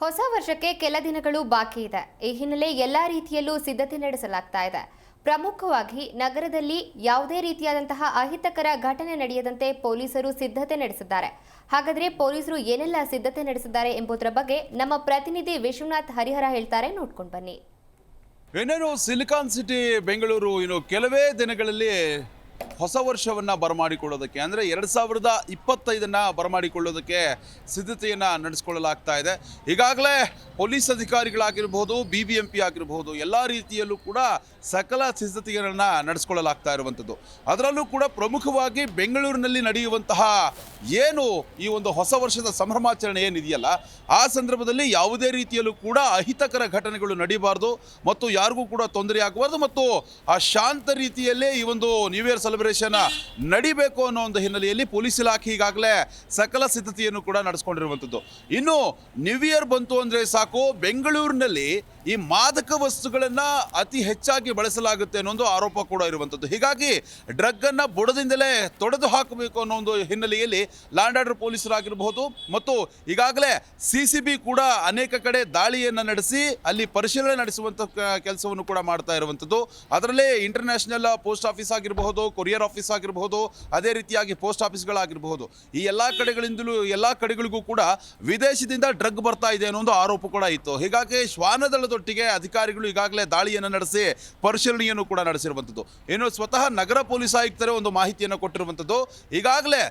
ಹೊಸ ವರ್ಷಕ್ಕೆ ಕೆಲ ದಿನಗಳು ಬಾಕಿ ಇದೆ. ಈ ಹಿನ್ನೆಲೆ ಎಲ್ಲಾ ರೀತಿಯಲ್ಲೂ ಸಿದ್ಧತೆ ನಡೆಸಲಾಗ್ತಾ ಇದೆ. ಪ್ರಮುಖವಾಗಿ ನಗರದಲ್ಲಿ ಯಾವುದೇ ರೀತಿಯಾದಂತಹ ಅಹಿತಕರ ಘಟನೆ ನಡೆಯದಂತೆ ಪೊಲೀಸರು ಸಿದ್ಧತೆ ನಡೆಸಿದ್ದಾರೆ. ಹಾಗಾದ್ರೆ ಪೊಲೀಸರು ಏನೆಲ್ಲ ಸಿದ್ಧತೆ ನಡೆಸಿದ್ದಾರೆ ಎಂಬುದರ ಬಗ್ಗೆ ನಮ್ಮ ಪ್ರತಿನಿಧಿ ವಿಶ್ವನಾಥ್ ಹರಿಹರ ಹೇಳ್ತಾರೆ, ನೋಡ್ಕೊಂಡು ಬನ್ನಿ. ಇನ್ನೇನು ಸಿಲಿಕಾನ್ ಸಿಟಿ ಬೆಂಗಳೂರು ಕೆಲವೇ ದಿನಗಳಲ್ಲಿ ಹೊಸ ವರ್ಷವನ್ನು ಬರಮಾಡಿಕೊಳ್ಳೋದಕ್ಕೆ ಅಂದರೆ 2025 ಬರಮಾಡಿಕೊಳ್ಳೋದಕ್ಕೆ ಸಿದ್ಧತೆಯನ್ನು ನಡೆಸಿಕೊಳ್ಳಲಾಗ್ತಾ ಇದೆ. ಈಗಾಗಲೇ ಪೊಲೀಸ್ ಅಧಿಕಾರಿಗಳಾಗಿರ್ಬೋದು, BBMP ಆಗಿರ್ಬೋದು, ಎಲ್ಲ ರೀತಿಯಲ್ಲೂ ಕೂಡ ಸಕಲ ಸಿದ್ಧತೆಗಳನ್ನು ನಡೆಸಿಕೊಳ್ಳಲಾಗ್ತಾ ಇರುವಂಥದ್ದು. ಅದರಲ್ಲೂ ಕೂಡ ಪ್ರಮುಖವಾಗಿ ಬೆಂಗಳೂರಿನಲ್ಲಿ ನಡೆಯುವಂತಹ ಏನು ಈ ಒಂದು ಹೊಸ ವರ್ಷದ ಸಂಭ್ರಮಾಚರಣೆ ಏನಿದೆಯಲ್ಲ, ಆ ಸಂದರ್ಭದಲ್ಲಿ ಯಾವುದೇ ರೀತಿಯಲ್ಲೂ ಕೂಡ ಅಹಿತಕರ ಘಟನೆಗಳು ನಡೀಬಾರ್ದು ಮತ್ತು ಯಾರಿಗೂ ಕೂಡ ತೊಂದರೆ ಆಗಬಾರ್ದು ಮತ್ತು ಆ ಶಾಂತ ರೀತಿಯಲ್ಲೇ ಈ ಒಂದು ನ್ಯೂ ಇಯರ್ ಸೆಲೆಬ್ರೇಷನ್ ನಡಿಬೇಕು ಅನ್ನೋ ಒಂದು ಹಿನ್ನೆಲೆಯಲ್ಲಿ ಪೊಲೀಸ್ ಇಲಾಖೆ ಈಗಾಗಲೇ ಸಕಲ ಸಿದ್ಧತೆಯನ್ನು ಕೂಡ ನಡೆಸಿಕೊಂಡಿರುವಂಥದ್ದು. ಇನ್ನು ನ್ಯೂ ಇಯರ್ ಬಂತು ಅಂದರೆ ಸಾಕು, ಬೆಂಗಳೂರಿನಲ್ಲಿ ಈ ಮಾದಕ ವಸ್ತುಗಳನ್ನು ಅತಿ ಹೆಚ್ಚಾಗಿ ಬಳಸಲಾಗುತ್ತೆ ಅನ್ನೋ ಒಂದು ಆರೋಪ ಕೂಡ ಇರುವಂಥದ್ದು. ಹೀಗಾಗಿ ಡ್ರಗ್ ಅನ್ನು ಬುಡದಿಂದಲೇ ತೊಡೆದು ಹಾಕಬೇಕು ಅನ್ನೋ ಒಂದು ಹಿನ್ನೆಲೆಯಲ್ಲಿ ಲ್ಯಾಂಡ್ ಆರ್ಡರ್ ಪೊಲೀಸರಾಗಿರಬಹುದು ಮತ್ತು ಈಗಾಗಲೇ CCB ಕೂಡ ಅನೇಕ ಕಡೆ ದಾಳಿಯನ್ನು ನಡೆಸಿ ಅಲ್ಲಿ ಪರಿಶೀಲನೆ ನಡೆಸುವಂಥ ಕೆಲಸವನ್ನು ಕೂಡ ಮಾಡ್ತಾ ಇರುವಂಥದ್ದು. ಅದರಲ್ಲೇ ಇಂಟರ್ನ್ಯಾಷನಲ್ ಪೋಸ್ಟ್ ಆಫೀಸ್ ಆಗಿರಬಹುದು, ಕೊರಿಯರ್ ಆಫೀಸ್ ಆಗಿರಬಹುದು, ಅದೇ ರೀತಿಯಾಗಿ ಪೋಸ್ಟ್ ಆಫೀಸ್ಗಳಾಗಿರಬಹುದು, ಈ ಎಲ್ಲ ಕಡೆಗಳಿಂದಲೂ ಎಲ್ಲ ಕಡೆಗಳಿಗೂ ಕೂಡ ವಿದೇಶದಿಂದ ಡ್ರಗ್ ಬರ್ತಾ ಇದೆ ಅನ್ನೋ ಒಂದು ಆರೋಪ ಕೂಡ ಇತ್ತು. ಹೀಗಾಗಿ ಶ್ವಾನದಳದೊಟ್ಟಿಗೆ ಅಧಿಕಾರಿಗಳು ಈಗಾಗಲೇ ದಾಳಿಯನ್ನು ನಡೆಸಿ ಪರಿಶೀಲನೆಯನ್ನು ಕೂಡ ನಡೆಸಿರುವಂಥದ್ದು. ಇನ್ನು ಸ್ವತಃ ನಗರ ಪೊಲೀಸ್ ಆಯುಕ್ತರೇ ಒಂದು ಮಾಹಿತಿಯನ್ನು ಕೊಟ್ಟಿರುವಂಥದ್ದು. ಈಗಾಗಲೇ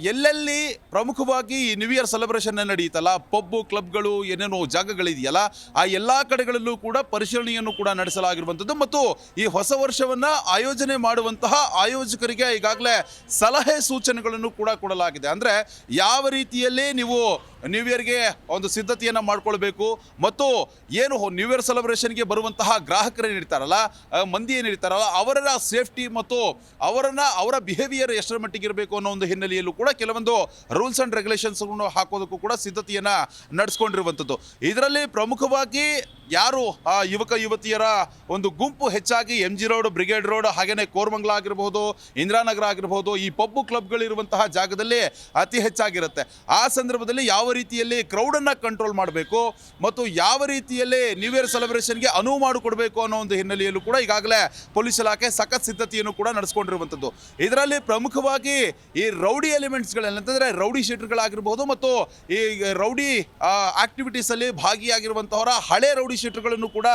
ಎಲ್ಲೆಲ್ಲಿ ಪ್ರಮುಖವಾಗಿ ಈ ನ್ಯೂ ಇಯರ್ ಸೆಲೆಬ್ರೇಷನ್ ನಡೆಯುತ್ತಲ್ಲ, ಪಬ್ಬು ಕ್ಲಬ್ಗಳು ಏನೇನೋ ಜಾಗಗಳಿದೆಯಲ್ಲ, ಆ ಎಲ್ಲ ಕಡೆಗಳಲ್ಲೂ ಕೂಡ ಪರಿಶೀಲನೆಯನ್ನು ಕೂಡ ನಡೆಸಲಾಗಿರುವಂಥದ್ದು ಮತ್ತು ಈ ಹೊಸ ವರ್ಷವನ್ನು ಆಯೋಜನೆ ಮಾಡುವಂತಹ ಆಯೋಜಕರಿಗೆ ಈಗಾಗಲೇ ಸಲಹೆ ಸೂಚನೆಗಳನ್ನು ಕೂಡ ಕೊಡಲಾಗಿದೆ. ಅಂದರೆ ಯಾವ ರೀತಿಯಲ್ಲಿ ನೀವು ನ್ಯೂ ಇಯರ್ಗೆ ಒಂದು ಸಿದ್ಧತೆಯನ್ನು ಮಾಡ್ಕೊಳ್ಬೇಕು ಮತ್ತು ಏನು ನ್ಯೂ ಇಯರ್ ಸೆಲೆಬ್ರೇಷನ್ಗೆ ಬರುವಂತಹ ಗ್ರಾಹಕರು ಏನಿರ್ತಾರಲ್ಲ, ಮಂದಿ ಏನಿರ್ತಾರಲ್ಲ, ಅವರ ಸೇಫ್ಟಿ ಮತ್ತು ಅವರ ಬಿಹೇವಿಯರ್ ಎಷ್ಟರ ಮಟ್ಟಿಗೆ ಇರಬೇಕು ಅನ್ನೋ ಒಂದು ಹಿನ್ನೆಲೆಯಲ್ಲೂ ಕೂಡ ಕೆಲವೊಂದು ರೂಲ್ಸ್ ಆ್ಯಂಡ್ ರೆಗ್ಯುಲೇಷನ್ಸ್ ಹಾಕೋದಕ್ಕೂ ಕೂಡ ಸಿದ್ಧತೆಯನ್ನು ನಡೆಸ್ಕೊಂಡಿರುವಂಥದ್ದು. ಇದರಲ್ಲಿ ಪ್ರಮುಖವಾಗಿ ಯಾರು ಯುವಕ ಯುವತಿಯರ ಒಂದು ಗುಂಪು ಹೆಚ್ಚಾಗಿ MG ರೋಡ್, ಬ್ರಿಗೇಡ್ ರೋಡ್, ಹಾಗೆಯೇ ಕೋರಮಂಗಲ ಆಗಿರಬಹುದು, ಇಂದಿರಾನಗರ ಆಗಿರಬಹುದು, ಈ ಪಬ್ಬು ಕ್ಲಬ್ಗಳಿರುವಂತಹ ಜಾಗದಲ್ಲಿ ಅತಿ ಹೆಚ್ಚಾಗಿರುತ್ತೆ. ಆ ಸಂದರ್ಭದಲ್ಲಿ ಯಾವ ರೀತಿಯಲ್ಲಿ ಕ್ರೌಡನ್ನು ಕಂಟ್ರೋಲ್ ಮಾಡಬೇಕು ಮತ್ತು ಯಾವ ರೀತಿಯಲ್ಲಿ ನ್ಯೂ ಇಯರ್ ಸೆಲೆಬ್ರೇಷನ್ಗೆ ಅನುವು ಮಾಡಿಕೊಡ್ಬೇಕು ಅನ್ನೋ ಒಂದು ಹಿನ್ನೆಲೆಯಲ್ಲೂ ಕೂಡ ಈಗಾಗಲೇ ಪೊಲೀಸ್ ಇಲಾಖೆ ಸಖತ್ ಸಿದ್ಧತೆಯನ್ನು ಕೂಡ ನಡೆಸ್ಕೊಂಡಿರುವಂಥದ್ದು. ಇದರಲ್ಲಿ ಪ್ರಮುಖವಾಗಿ ಈ ರೌಡಿ ಎಲಿಮೆಂಟ್ಸ್ಗಳೇನಂತಂದರೆ ರೌಡಿ ಶೀಟರ್ಗಳಾಗಿರ್ಬೋದು ಮತ್ತು ಈ ರೌಡಿ ಆಕ್ಟಿವಿಟೀಸಲ್ಲಿ ಭಾಗಿಯಾಗಿರುವಂತಹವರ ಹಳೆ ರೌಡಿ ಶೀಟರ್ಗಳನ್ನು ಕೂಡ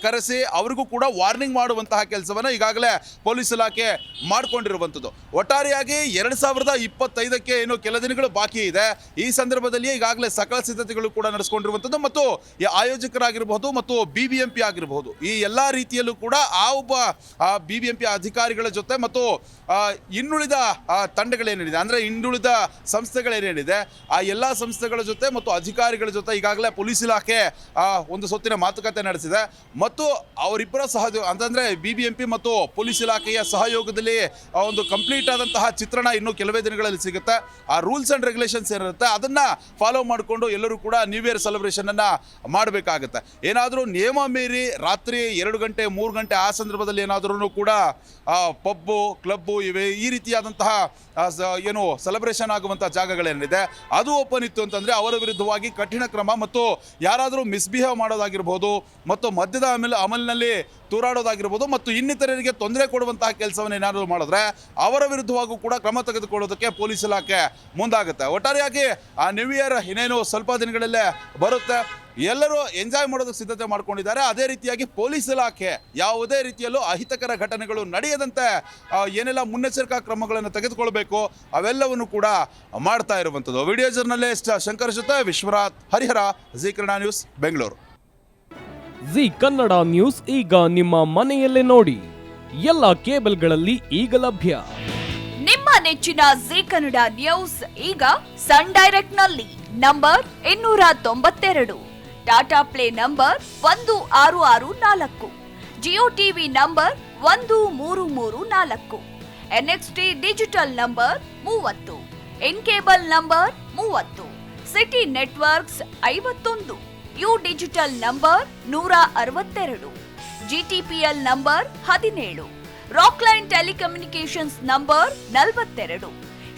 ಕರೆಸಿ ಅವರಿಗೂ ಕೂಡ ವಾರ್ನಿಂಗ್ ಮಾಡುವಂತಹ ಕೆಲಸವನ್ನು ಈಗಾಗಲೇ ಪೊಲೀಸ್ ಇಲಾಖೆ ಮಾಡಿಕೊಂಡಿರುವಂಥದ್ದು. ಒಟ್ಟಾರೆಯಾಗಿ 2025ಕ್ಕೆ ಏನು ಕೆಲ ದಿನಗಳು ಬಾಕಿ ಇದೆ. ಈ ಸಂದರ್ಭದಲ್ಲಿ ಈಗಾಗಲೇ ಸಕಲ ಸಿದ್ಧತೆಗಳು ಕೂಡ ನಡೆಸಿಕೊಂಡಿರುವಂಥದ್ದು ಮತ್ತು ಈ ಆಯೋಜಕರಾಗಿರಬಹುದು ಮತ್ತು BBMP ಆಗಿರಬಹುದು, ಈ ಎಲ್ಲ ರೀತಿಯಲ್ಲೂ ಕೂಡ ಆ ಒಬ್ಬ BBMP ಅಧಿಕಾರಿಗಳ ಜೊತೆ ಮತ್ತು ಇನ್ನುಳಿದ ತಂಡಗಳೇನಿದೆ, ಅಂದರೆ ಇನ್ನುಳಿದ ಸಂಸ್ಥೆಗಳೇನೇನಿದೆ, ಆ ಎಲ್ಲ ಸಂಸ್ಥೆಗಳ ಜೊತೆ ಮತ್ತು ಅಧಿಕಾರಿಗಳ ಜೊತೆ ಈಗಾಗಲೇ ಪೊಲೀಸ್ ಇಲಾಖೆ ಒಂದು ಸುತ್ತಿನ ಮಾತುಕತೆ ನಡೆಸಿದೆ ಮತ್ತು ಅವರಿಬ್ಬರ ಅಂತಂದರೆ BBMP ಮತ್ತು ಪೊಲೀಸ್ ಇಲಾಖೆಯ ಸಹಯೋಗದಲ್ಲಿ ಒಂದು ಕಂಪ್ಲೀಟ್ ಆದಂತಹ ಚಿತ್ರಣ ಇನ್ನು ಕೆಲವೇ ದಿನಗಳಲ್ಲಿ ಸಿಗುತ್ತೆ. ಆ ರೂಲ್ಸ್ ಆ್ಯಂಡ್ ರೆಗ್ಯುಲೇಷನ್ಸ್ ಏನಿರುತ್ತೆ ಅದನ್ನು ಫಾಲೋ ಮಾಡಿಕೊಂಡು ಎಲ್ಲರೂ ಕೂಡ ನ್ಯೂ ಇಯರ್ ಸೆಲೆಬ್ರೇಷನನ್ನು ಮಾಡಬೇಕಾಗುತ್ತೆ. ಏನಾದರೂ ನಿಯಮ ಮೀರಿ ರಾತ್ರಿ 2 ಗಂಟೆ 3 ಗಂಟೆ ಆ ಸಂದರ್ಭದಲ್ಲಿ ಏನಾದರೂ ಕೂಡ ಪಬ್ಬು ಕ್ಲಬ್ಬು ಈ ರೀತಿಯಾದಂತಹ ಏನು ಸೆಲೆಬ್ರೇಷನ್ ಆಗುವಂಥ ಜಾಗಗಳೇನಿದೆ ಅದು ಓಪನ್ ಇತ್ತು ಅಂತಂದರೆ ಅವರ ವಿರುದ್ಧವಾಗಿ ಕಠಿಣ ಕ್ರಮ ಮತ್ತು ಯಾರಾದರೂ ಮಿಸ್ಬಿಹೇವ್ ಮಾಡೋದಾಗಿರ್ಬೋದು ಮತ್ತು ಮದ್ಯದ ಅಮಲಿನಲ್ಲಿ ತೂರಾಡೋದಾಗಿರ್ಬೋದು ಮತ್ತು ಇನ್ನಿತರರಿಗೆ ತೊಂದರೆ ಕೊಡುವಂತಹ ಕೆಲಸವನ್ನು ಏನಾದರೂ ಮಾಡಿದ್ರೆ ಅವರ ವಿರುದ್ಧವಾಗೂ ಕೂಡ ಕ್ರಮ ತೆಗೆದುಕೊಳ್ಳೋದಕ್ಕೆ ಪೊಲೀಸ್ ಇಲಾಖೆ ಮುಂದಾಗುತ್ತೆ. ಒಟ್ಟಾರೆಯಾಗಿ ಆ ನ್ಯೂ ಇಯರ್ ಇನ್ನೇನು ಸ್ವಲ್ಪ ದಿನಗಳಲ್ಲೇ ಬರುತ್ತೆ. ಎಲ್ಲರೂ ಎಂಜಾಯ್ ಮಾಡೋದಕ್ಕೆ ಸಿದ್ಧತೆ ಮಾಡ್ಕೊಂಡಿದ್ದಾರೆ. ಅದೇ ರೀತಿಯಾಗಿ ಪೊಲೀಸ್ ಇಲಾಖೆ ಯಾವುದೇ ರೀತಿಯಲ್ಲೂ ಅಹಿತಕರ ಘಟನೆಗಳು ನಡೆಯದಂತೆ ಏನೆಲ್ಲ ಮುನ್ನೆಚ್ಚರಿಕಾ ಕ್ರಮಗಳನ್ನು ತೆಗೆದುಕೊಳ್ಬೇಕು ಅವೆಲ್ಲವನ್ನು ಕೂಡ ಮಾಡ್ತಾ ಇರುವಂಥದ್ದು. ವಿಡಿಯೋ ಜರ್ನಲಿಸ್ಟ್ ಶಂಕರ್ ಜೊತೆ Vishwanath Harihar, Zee Kannada news, Bengaluru. Zee Kannada news ಈಗ ನಿಮ್ಮ ಮನೆಯಲ್ಲೇ ನೋಡಿ. ಎಲ್ಲ ಕೇಬಲ್ಗಳಲ್ಲಿ ಈಗ ಲಭ್ಯ. ನಿಮ್ಮ ನೆಚ್ಚಿನ ಜಿ ಕನ್ನಡ ನ್ಯೂಸ್ ಈಗ ಸನ್ ಡೈರೆಕ್ಟ್ ನಲ್ಲಿ number 292, Tata play number 1664, Jio TV number 1334, NXT digital number 30, in cable number 30, city networks 51, U digital number 162, GTPL number 17, Rockline telecommunications number 42,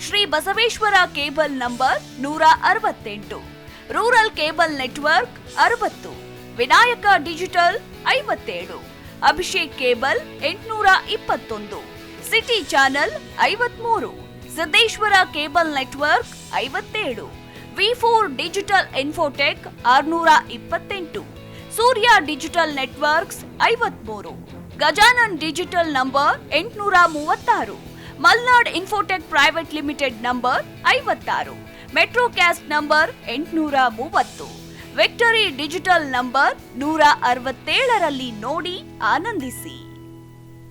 Shri Basaveshwara cable number 168, rural cable network 60, Vinayaka digital 57, Abhishek cable 821, city channel 53, Siddeshwara cable network 57, V4 digital Infotech 628, Surya digital networks 53, Gajanan digital number 836, Malnad infotech private limited number 56, Metrocast number 830, victory digital number 167ರಲ್ಲಿ ನೋಡಿ ಆನಂದಿಸಿ.